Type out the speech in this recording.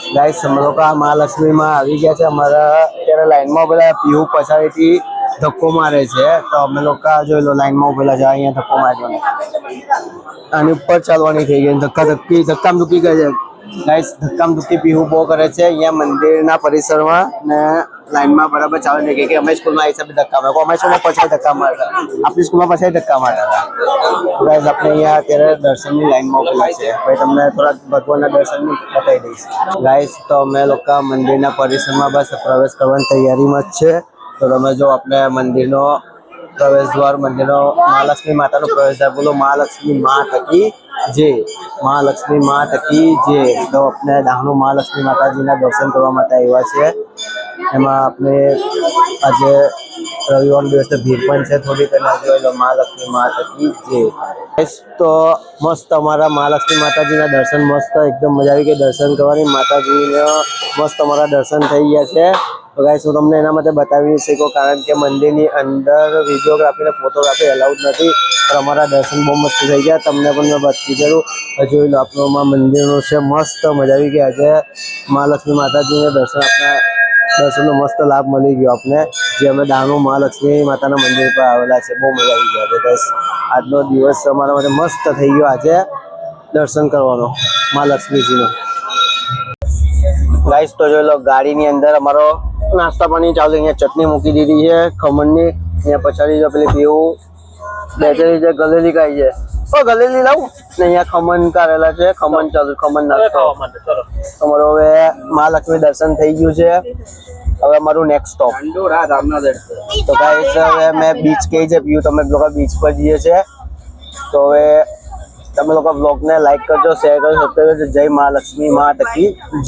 guys हम लोग का महालक्ष्मी में આવી ગયા છે અમારા અત્યારે લાઈનમાં બધા પીહુ પછાડીથી ધક્કો મારે છે તો અમે લોકો જોઈ લો લાઈનમાં ઉભેલા છે અહીંયા ધક્કો મારવાનો આની ઉપર ચાલવાની થઈ ગઈ ધક્કામ ધુક્કી કરે છે ગાઈસ ધક્કામ ધુક્કી પીહુ બહુ કરે છે અહીંયા મંદિરના પરિસરમાં ને લાઈનમાં બરાબર ચાલે નહીં કે અમે સ્કૂલમાં આવી હિસાબે ધક્કા મારે અમે સ્કૂલમાં પછી ધક્કા મારતા આપણી સ્કૂલમાં પછી ધક્કા મારતા ગાઈસ આપણે અહીંયા અત્યારે દર્શનની લાઈનમાં ઉભેલા છે ભાઈ તમને થોડા ભગવાનના દર્શન બતાવી દઈશ ગાઈસ તો અમે લોકો મંદિરના પરિસરમાં બસ પ્રવેશ કરવાની તૈયારીમાં જ છે તો તમે જો આપણે મંદિરનો પ્રવેશ દ્વાર મંદિરનો મહાલક્ષ્મી માતાનો પ્રવેશ દ્વાર બોલો મહાલક્ષ્મી માં તકી જે મહાલક્ષ્મી માં તકી જે તો આપણે ડાહણુ મહાલક્ષ્મી માતાજીના દર્શન કરવા માટે આવ્યા છે એમાં આપણે આજે રવિવાર દિવસે ભીડ પણ છે થોડી પહેલા જોઈ લો મહાલક્ષ્મી માં તકી જે તો મસ્ત અમારા મહાલક્ષ્મી માતાજીના દર્શન મસ્ત એકદમ મજા આવી ગઈ દર્શન કરવાની માતાજીના મસ્ત અમારા દર્શન થઈ ગયા છે તો ગાઈસ હું તમને એના માટે બતાવી નહીં શકું કારણ કે મંદિરની અંદર વિડીયોગ્રાફી ને ફોટોગ્રાફી અલાઉડ નથી પણ અમારા દર્શન બહુ મસ્ત થઈ ગયા તમને પણ મેં બતાવી દીધું જોઈ લો આપણું મંદિરનું છે મસ્ત મજા આવી ગઈ આજે મહાલક્ષ્મી માતાજીને દર્શનનો મસ્ત લાભ મળી ગયો આપણે જે અમે ડાહણુ મહાલક્ષ્મી માતાના મંદિર પર આવેલા છે બહુ મજા આવી ગયા છે ગાઈસ આજનો દિવસ અમારા માટે મસ્ત થઈ ગયો આજે દર્શન કરવાનો મહાલક્ષ્મીજીનો ગાઈસ તો જોઈ લો ગાડીની અંદર અમારો નાસ્તા પાણી ચાલુ અહીંયા ચટણી મૂકી દીધી છે ખમણની અહીંયા પછાડી જો પેલી પીવું બેઠેલી છે ગલેલી ખાઈ છે ઓ ગલેલી લાવું ને અહીંયા ખમણ કાઢેલા છે ખમણ ચાલુ ખમણ નાસ્તો તમારો હવે મહાલક્ષ્મી દર્શન થઈ ગયું છે હવે અમારું નેક્સ્ટ સ્ટોપ તો ગાઈસ હવે મેં બીચ કહી છે પીવું તમે લોકો બીચ પર જઈએ છે તો હવે તમે લોકો બ્લોગને લાઈક કરજો શેર કરજો સબસ્ક્રાઈબ કરજો જય મહાલક્ષ્મી માં તકી જય